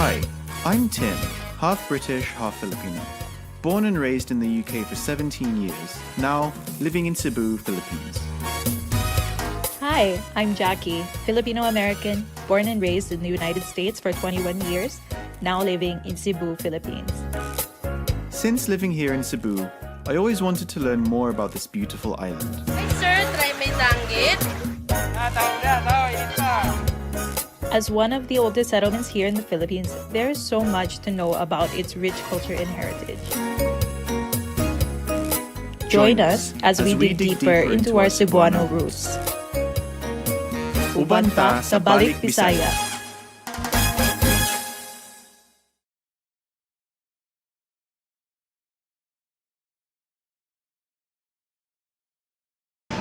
Hi, I'm Tim, half British, half Filipino. Born and raised in the UK for 17 years, now living in Cebu, Philippines. Hi, I'm Jackie, Filipino-American, born and raised in the United States for 21 years, now living in Cebu, Philippines. Since living here in Cebu, I always wanted to learn more about this beautiful island. Hi sir, try may tanggit. As one of the oldest settlements here in the Philippines, there is so much to know about its rich culture and heritage. Join us as we dig deeper into our Cebuano roots. Uban pa sa Balik Bisaya.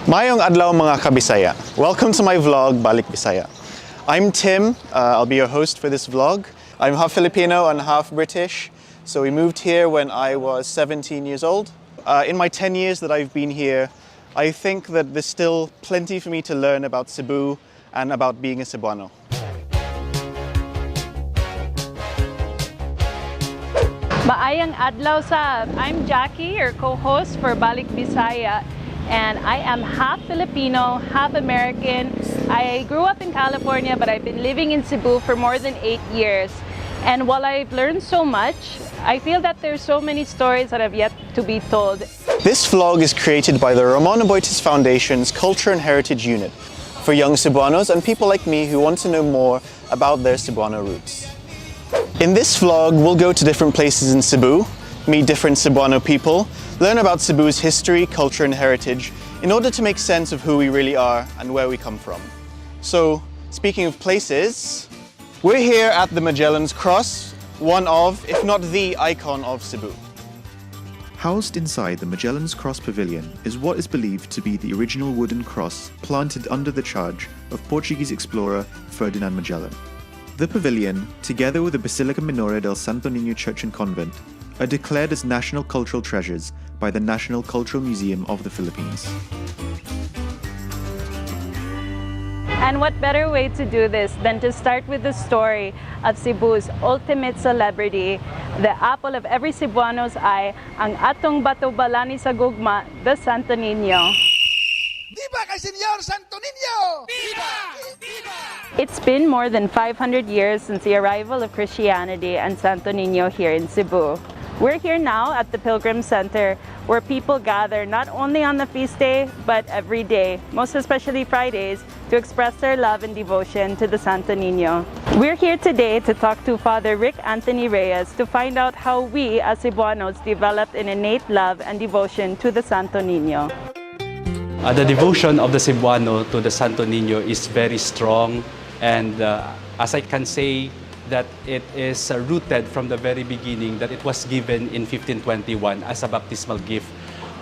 Mayong adlaw mga kabisaya. Welcome to my vlog, Balik Bisaya. I'm Tim, I'll be your host for this vlog. I'm half Filipino and half British, so we moved here when I was 17 years old. In my 10 years that I've been here, I think that there's still plenty for me to learn about Cebu and about being a Cebuano. Maayang adlaw sab. I'm Jackie, your co-host for Balik Bisaya, and I am half Filipino, half American. I grew up in California, but I've been living in Cebu for more than 8 years. And while I've learned so much, I feel that there's so many stories that have yet to be told. This vlog is created by the Ramon Aboitiz Foundation's Culture and Heritage Unit for young Cebuanos and people like me who want to know more about their Cebuano roots. In this vlog, we'll go to different places in Cebu, meet different Cebuano people, learn about Cebu's history, culture and heritage in order to make sense of who we really are and where we come from. So, speaking of places, we're here at the Magellan's Cross, one of, if not the icon of Cebu. Housed inside the Magellan's Cross Pavilion is what is believed to be the original wooden cross planted under the charge of Portuguese explorer Ferdinand Magellan. The pavilion, together with the Basilica Minore del Santo Niño Church and Convent, are declared as national cultural treasures by the National Cultural Museum of the Philippines. And what better way to do this than to start with the story of Cebu's ultimate celebrity, the apple of every Cebuano's eye, ang atong batubalani sa gugma, the Santo Niño. Viva kay Señor Santo Niño! Viva! Viva! It's been more than 500 years since the arrival of Christianity and Santo Niño here in Cebu. We're here now at the Pilgrim Center, where people gather not only on the feast day, but every day, most especially Fridays, to express their love and devotion to the Santo Niño. We're here today to talk to Father Rick Anthony Reyes to find out how we as Cebuanos developed an innate love and devotion to the Santo Niño. The devotion of the Cebuano to the Santo Niño is very strong, and as I can say, that it is rooted from the very beginning, that it was given in 1521 as a baptismal gift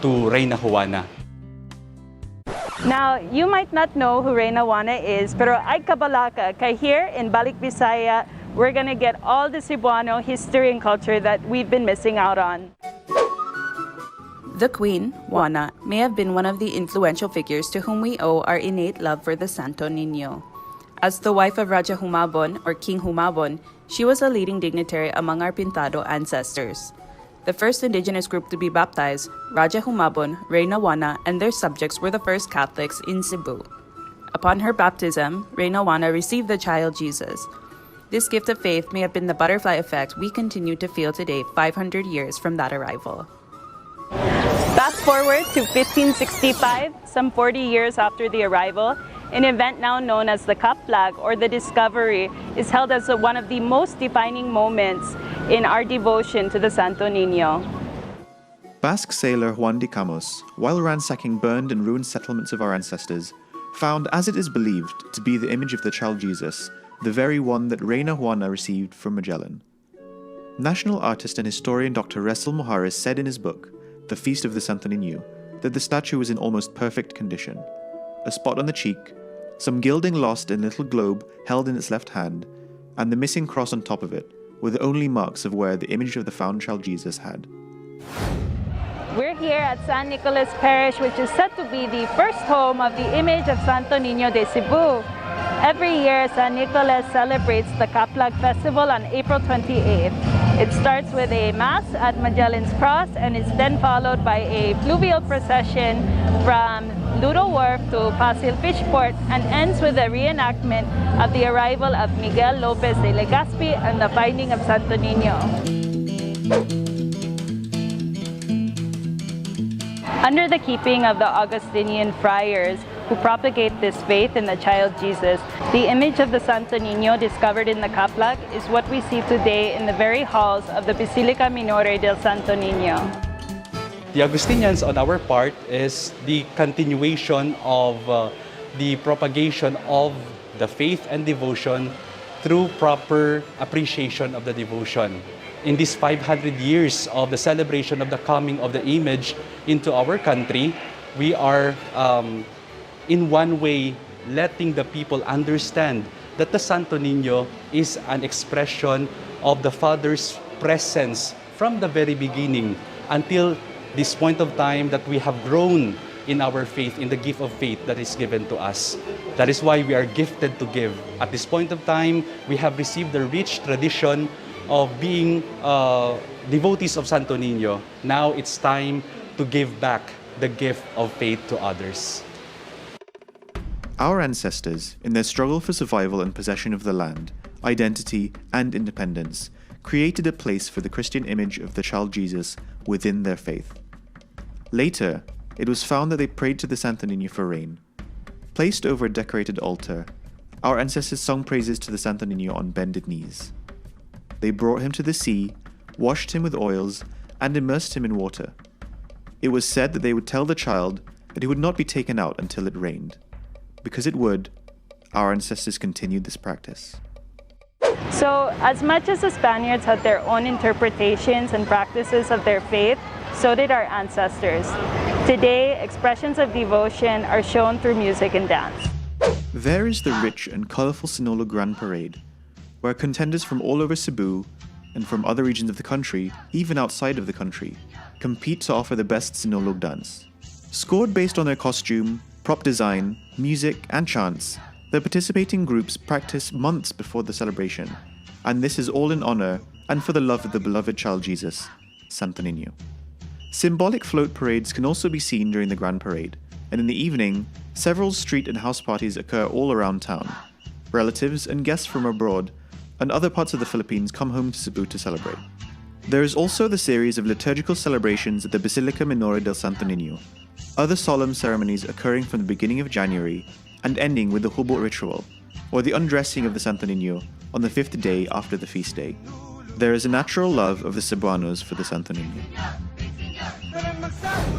to Reina Juana. Now, you might not know who Reina Juana is, pero ay kabalaka, kay here in Balik Bisaya, we're gonna get all the Cebuano history and culture that we've been missing out on. The Queen, Juana, may have been one of the influential figures to whom we owe our innate love for the Santo Niño. As the wife of Raja Humabon, or King Humabon, she was a leading dignitary among our Pintado ancestors. The first indigenous group to be baptized, Raja Humabon, Reina Juana, and their subjects were the first Catholics in Cebu. Upon her baptism, Reina Juana received the child Jesus. This gift of faith may have been the butterfly effect we continue to feel today, 500 years from that arrival. Fast forward to 1565, some 40 years after the arrival, an event now known as the Cup Flag, or the Discovery, is held as one of the most defining moments in our devotion to the Santo Niño. Basque sailor Juan de Camus, while ransacking burned and ruined settlements of our ancestors, found, as it is believed, to be the image of the child Jesus, the very one that Reina Juana received from Magellan. National artist and historian Dr. Resel Mojares said in his book, The Feast of the Santo Niño, that the statue was in almost perfect condition. A spot on the cheek, some gilding lost in a little globe held in its left hand, and the missing cross on top of it were the only marks of where the image of the found child Jesus had. We're here at San Nicolas Parish, which is said to be the first home of the image of Santo Niño de Cebu. Every year, San Nicolas celebrates the Kaplag Festival on April 28th. It starts with a Mass at Magellan's Cross and is then followed by a fluvial procession from Ludo Wharf to Pasil Fishport and ends with a reenactment of the arrival of Miguel Lopez de Legazpi and the finding of Santo Niño. Under the keeping of the Augustinian friars who propagate this faith in the child Jesus, the image of the Santo Niño discovered in the Kaplag is what we see today in the very halls of the Basilica Minore del Santo Niño. The Augustinians on our part is the continuation of the propagation of the faith and devotion through proper appreciation of the devotion. In these 500 years of the celebration of the coming of the image into our country, we are in one way letting the people understand that the Santo Niño is an expression of the Father's presence from the very beginning until this point of time that we have grown in our faith, in the gift of faith that is given to us. That is why we are gifted to give. At this point of time, we have received the rich tradition of being devotees of Santo Niño. Now it's time to give back the gift of faith to others. Our ancestors, in their struggle for survival and possession of the land, identity, and independence, created a place for the Christian image of the child Jesus within their faith. Later, it was found that they prayed to the Santo Niño for rain. Placed over a decorated altar, our ancestors sung praises to the Santo Niño on bended knees. They brought him to the sea, washed him with oils, and immersed him in water. It was said that they would tell the child that he would not be taken out until it rained. Because it would, our ancestors continued this practice. So, as much as the Spaniards had their own interpretations and practices of their faith, so did our ancestors. Today, expressions of devotion are shown through music and dance. There is the rich and colourful Sinulog Grand Parade, where contenders from all over Cebu and from other regions of the country, even outside of the country, compete to offer the best Sinulog dance. Scored based on their costume, prop design, music, and chants, the participating groups practice months before the celebration, and this is all in honor and for the love of the beloved child Jesus, Santo Niño. Symbolic float parades can also be seen during the Grand Parade, and in the evening, several street and house parties occur all around town. Relatives and guests from abroad and other parts of the Philippines come home to Cebu to celebrate. There is also the series of liturgical celebrations at the Basilica Minore del Santo Niño, other solemn ceremonies occurring from the beginning of January and ending with the Hubot ritual, or the undressing of the Santo Niño on the 5th day after the feast day. There is a natural love of the Cebuanos for the Santo Niño.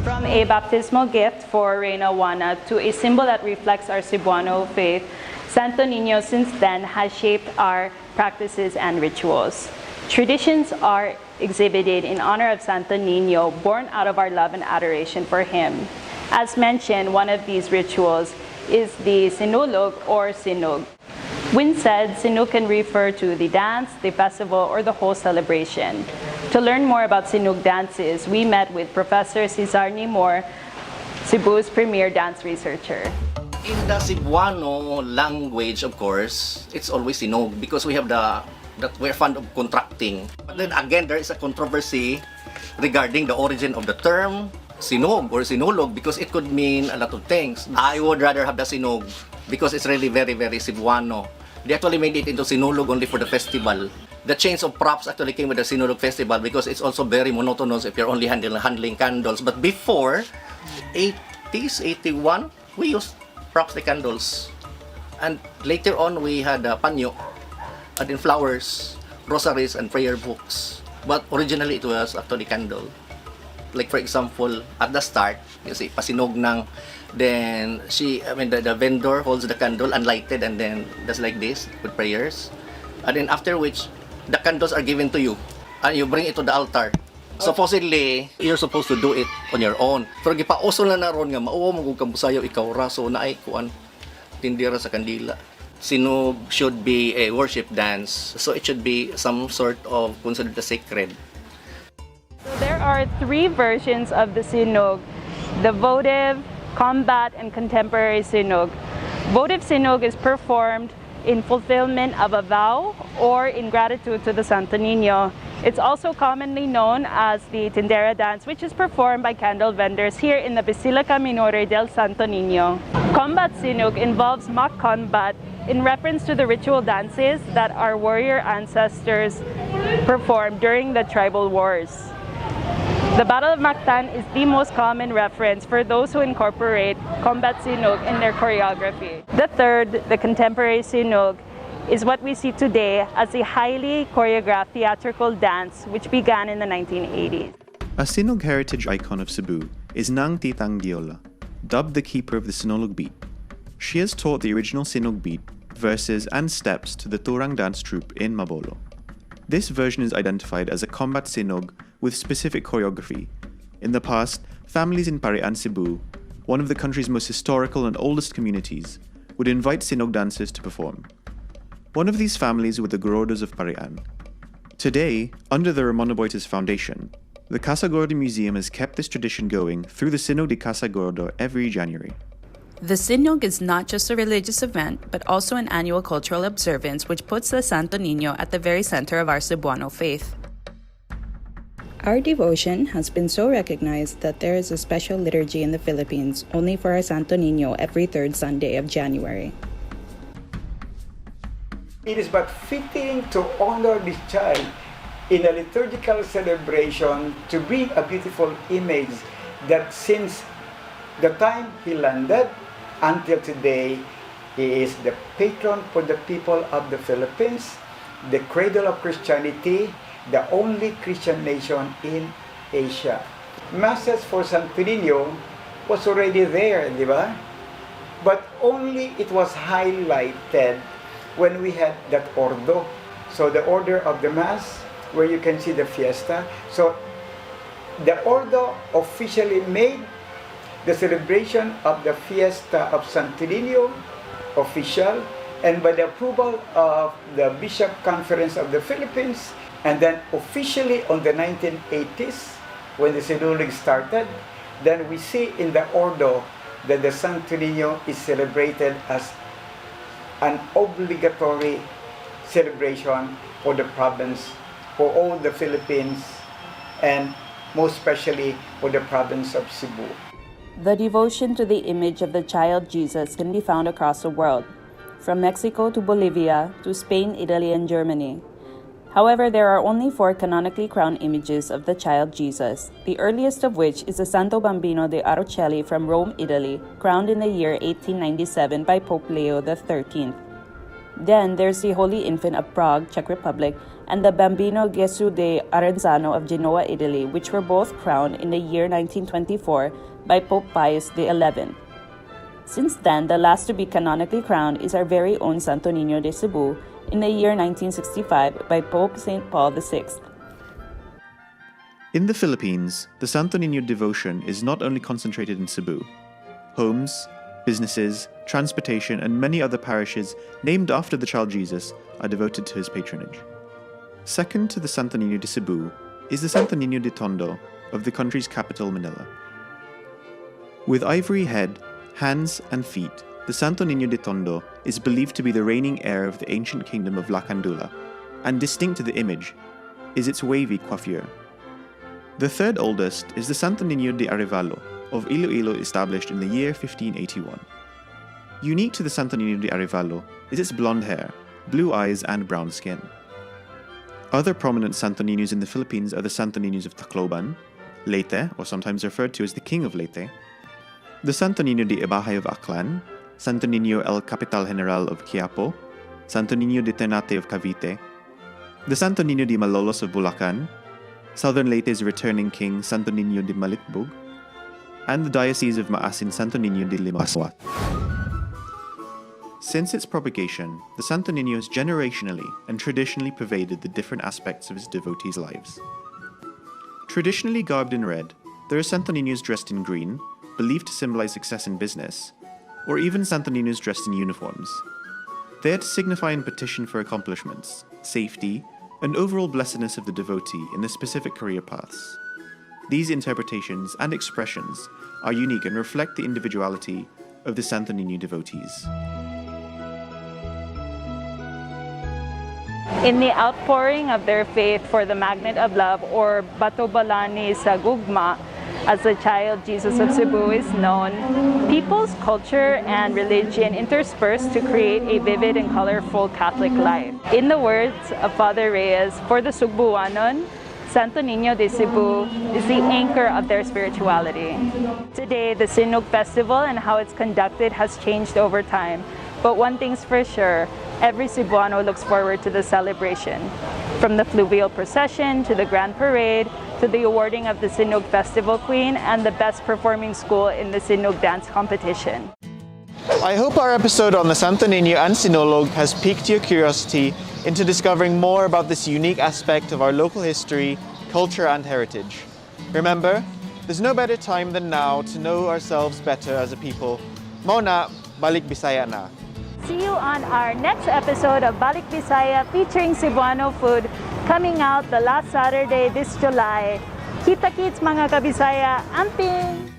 From a baptismal gift for Reina Juana to a symbol that reflects our Cebuano faith, Santo Niño since then has shaped our practices and rituals. Traditions are exhibited in honor of Santo Niño, born out of our love and adoration for him. As mentioned, one of these rituals is the Sinulog or Sinug. When said, Sinug can refer to the dance, the festival, or the whole celebration. To learn more about Sinug dances, we met with Professor Cesar Nimor, Cebu's premier dance researcher. In the Cebuano language, of course, it's always Sinug because we have that we're fond of contracting. But then again, there is a controversy regarding the origin of the term Sinug or Sinulog because it could mean a lot of things. I would rather have the Sinug because it's really very, very Cebuano. They actually made it into Sinulog only for the festival. The change of props actually came with the Sinulog festival because it's also very monotonous if you're only handling candles. But before, 80s, 81, we used props like candles. And later on, we had panyo, and then flowers, rosaries, and prayer books. But originally, it was actually candle. Like for example, at the start, you see, pasinog nang, then the vendor holds the candle unlighted and then does like this with prayers. And then after which, the candles are given to you and you bring it to the altar. Supposedly, you're supposed to do it on your own. Pero gipauso na naron nga, mauwa magug kabusayo ikaw raso na ay kuan tindira sa kandila. Sinug should be a worship dance, so it should be some sort of considered the sacred. So there are three versions of the Sinug: the votive, combat, and contemporary Sinug. Votive sinog is performed in fulfillment of a vow or in gratitude to the Santo Niño. It's also commonly known as the Tindera dance, which is performed by candle vendors here in the Basilica Minore del Santo Niño. Combat sinog involves mock combat in reference to the ritual dances that our warrior ancestors performed during the tribal wars. The Battle of Mactan is the most common reference for those who incorporate combat sinog in their choreography. The third, the contemporary sinog, is what we see today as a highly choreographed theatrical dance which began in the 1980s. A Sinog heritage icon of Cebu is Nang Titang Diola, dubbed the keeper of the Sinulog beat. She has taught the original Sinog beat, verses and steps to the Turang dance troupe in Mabolo. This version is identified as a combat Sinog with specific choreography. In the past, families in Parian, Cebu, one of the country's most historical and oldest communities, would invite Sinog dancers to perform. One of these families were the Gorodos of Parian. Today, under the Ramon Aboitiz Foundation, the Casa Gordo Museum has kept this tradition going through the Sinog de Casa Gordo every January. The Sinog is not just a religious event, but also an annual cultural observance which puts the Santo Niño at the very center of our Cebuano faith. Our devotion has been so recognized that there is a special liturgy in the Philippines only for our Santo Niño every third Sunday of January. It is but fitting to honor this child in a liturgical celebration to bring a beautiful image that since the time he landed until today, he is the patron for the people of the Philippines, the cradle of Christianity, the only Christian nation in Asia. Masses for Santo Niño was already there, di ba? But only it was highlighted when we had that ordo. So the order of the Mass, where you can see the fiesta. So the ordo officially made the celebration of the fiesta of Santo Niño official, and by the approval of the Bishop Conference of the Philippines, and then officially on the 1980s, when the Sinulog started, then we see in the ordo that the Santo Niño is celebrated as an obligatory celebration for the province, for all the Philippines, and most especially for the province of Cebu. The devotion to the image of the child Jesus can be found across the world, from Mexico to Bolivia to Spain, Italy, and Germany. However, there are only 4 canonically crowned images of the child Jesus, the earliest of which is the Santo Bambino de Araceli from Rome, Italy, crowned in the year 1897 by Pope Leo XIII. Then there's the Holy Infant of Prague, Czech Republic, and the Bambino Gesù de Arenzano of Genoa, Italy, which were both crowned in the year 1924 by Pope Pius XI. Since then, the last to be canonically crowned is our very own Santo Niño de Cebu in the year 1965 by Pope St. Paul VI. In the Philippines, the Santo Niño devotion is not only concentrated in Cebu. Homes, businesses, transportation, and many other parishes named after the child Jesus are devoted to his patronage. Second to the Santo Niño de Cebu is the Santo Niño de Tondo of the country's capital, Manila. With ivory head, hands, and feet, the Santo Niño de Tondo is believed to be the reigning heir of the ancient kingdom of Lacandula, and distinct to the image is its wavy coiffure. The third oldest is the Santo Niño de Arevalo of Iloilo, established in the year 1581. Unique to the Santo Niño de Arevalo is its blonde hair, blue eyes, and brown skin. Other prominent Santo Niños in the Philippines are the Santo Niños of Tacloban, Leyte, or sometimes referred to as the King of Leyte, the Santo Niño de Ibahay of Aklan, Santo Niño el Capital General of Quiapo, Santo Niño de Ternate of Cavite, the Santo Niño de Malolos of Bulacan, Southern Leyte's returning king Santo Niño de Malitbug, and the Diocese of Maasin Santo Niño de Limaswat. Since its propagation, the Santo Niño has generationally and traditionally pervaded the different aspects of its devotees' lives. Traditionally garbed in red, there are Santo Niños dressed in green, believed to symbolize success in business, or even Santo Niños dressed in uniforms. They are to signify and petition for accomplishments, safety, and overall blessedness of the devotee in the specific career paths. These interpretations and expressions are unique and reflect the individuality of the Santo Niño devotees. In the outpouring of their faith for the Magnet of Love, or Batobalani sa Gugma, as the child Jesus of Cebu is known, people's culture and religion intersperse to create a vivid and colorful Catholic life. In the words of Father Reyes, for the Cebuanos, Santo Niño de Cebu is the anchor of their spirituality. Today, the Sinug Festival and how it's conducted has changed over time. But one thing's for sure, every Cebuano looks forward to the celebration. From the fluvial procession, to the grand parade, to the awarding of the Sinug Festival Queen and the best performing school in the Sinug dance competition. I hope our episode on the Santo Niño and Sinolog has piqued your curiosity into discovering more about this unique aspect of our local history, culture and heritage. Remember, there's no better time than now to know ourselves better as a people. Mona, Balik Bisaya na. See you on our next episode of Balik Bisaya featuring Cebuano food, coming out the last Saturday this July. Kita-kits mga kabisaya, amping!